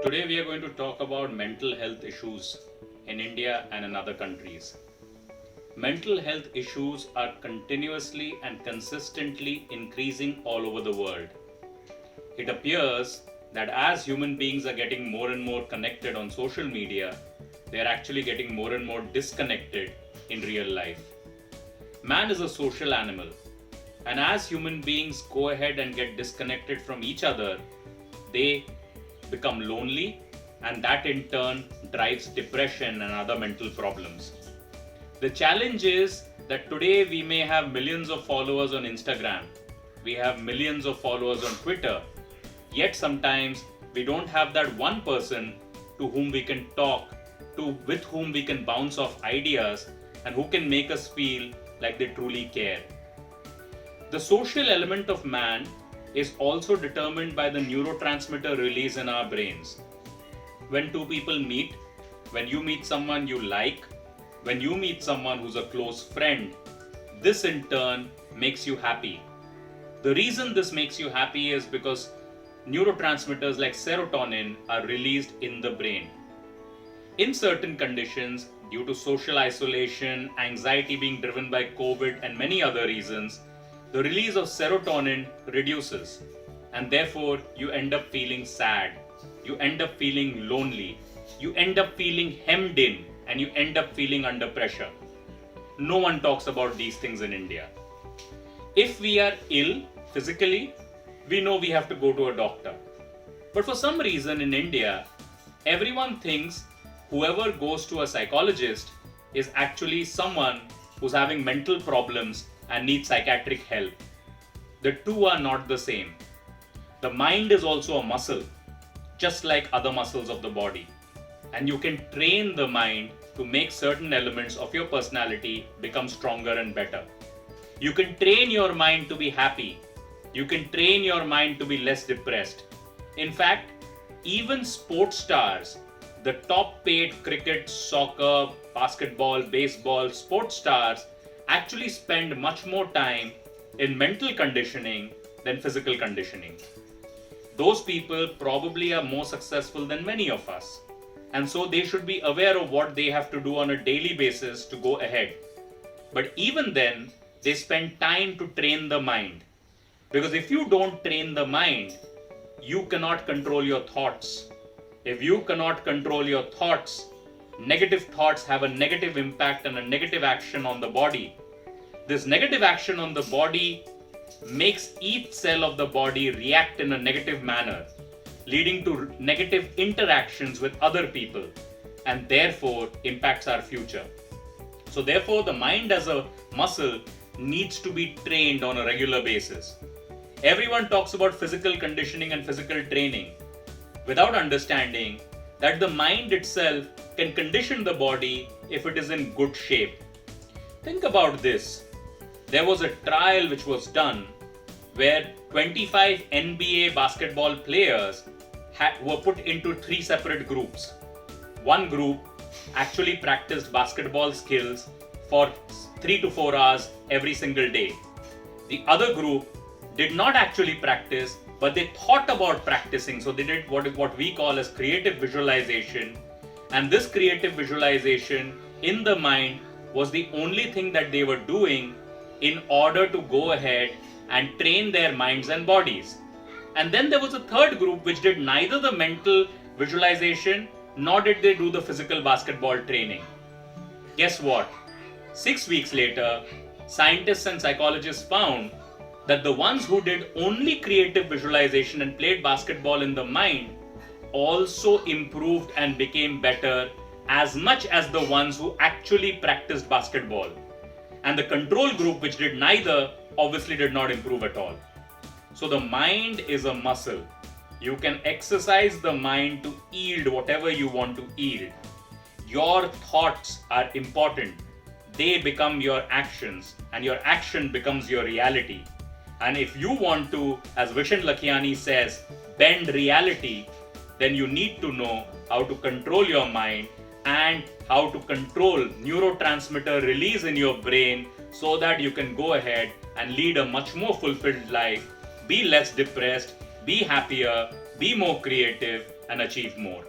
Today we are going to talk about mental health issues in India and in other countries. Mental health issues are continuously and consistently increasing all over the world. It appears that as human beings are getting more and more connected on social media, they are actually getting more and more disconnected in real life. Man is a social animal, and as human beings go ahead and get disconnected from each other, they become lonely, and that in turn drives depression and other mental problems. The challenge is that today we may have millions of followers on Instagram, we have millions of followers on Twitter, yet sometimes we don't have that one person to whom we can talk, with whom we can bounce off ideas, and who can make us feel like they truly care. The social element of man is also determined by the neurotransmitter release in our brains. When two people meet, when you meet someone you like, when you meet someone who's a close friend, this in turn makes you happy. The reason this makes you happy is because neurotransmitters like serotonin are released in the brain. In certain conditions, due to social isolation, anxiety being driven by COVID, and many other reasons, the release of serotonin reduces, and therefore you end up feeling sad, you end up feeling lonely, you end up feeling hemmed in, and you end up feeling under pressure. No one talks about these things in India. If we are ill physically, we know we have to go to a doctor. But for some reason in India, everyone thinks whoever goes to a psychologist is actually someone who's having mental problems and needs psychiatric help. The two are not the same. The mind is also a muscle, just like other muscles of the body. And you can train the mind to make certain elements of your personality become stronger and better. You can train your mind to be happy. You can train your mind to be less depressed. In fact, even sports stars, the top paid cricket, soccer, basketball, baseball, sports stars actually spend much more time in mental conditioning than physical conditioning. Those people probably are more successful than many of us, and so they should be aware of what they have to do on a daily basis to go ahead. But even then, they spend time to train the mind. Because if you don't train the mind, you cannot control your thoughts. If you cannot control your thoughts, negative thoughts have a negative impact and a negative action on the body. This negative action on the body makes each cell of the body react in a negative manner, leading to negative interactions with other people, and therefore impacts our future. So therefore, the mind as a muscle needs to be trained on a regular basis. Everyone talks about physical conditioning and physical training without understanding that the mind itself can condition the body if it is in good shape. Think about this. There was a trial which was done where 25 NBA basketball players were put into three separate groups. One group actually practiced basketball skills for 3 to 4 hours every single day. The other group did not actually practice, but they thought about practicing. So they did what we call as creative visualization. And this creative visualization in the mind was the only thing that they were doing in order to go ahead and train their minds and bodies. And then there was a third group which did neither the mental visualization nor did they do the physical basketball training. Guess what? 6 weeks later, scientists and psychologists found that the ones who did only creative visualization and played basketball in the mind also improved and became better as much as the ones who actually practiced basketball. And the control group, which did neither, obviously did not improve at all. So the mind is a muscle. You can exercise the mind to yield whatever you want to yield. Your thoughts are important. They become your actions, and your action becomes your reality. And if you want to, as Vishen Lakhiani says, bend reality, then you need to know how to control your mind and how to control neurotransmitter release in your brain so that you can go ahead and lead a much more fulfilled life, be less depressed, be happier, be more creative, and achieve more.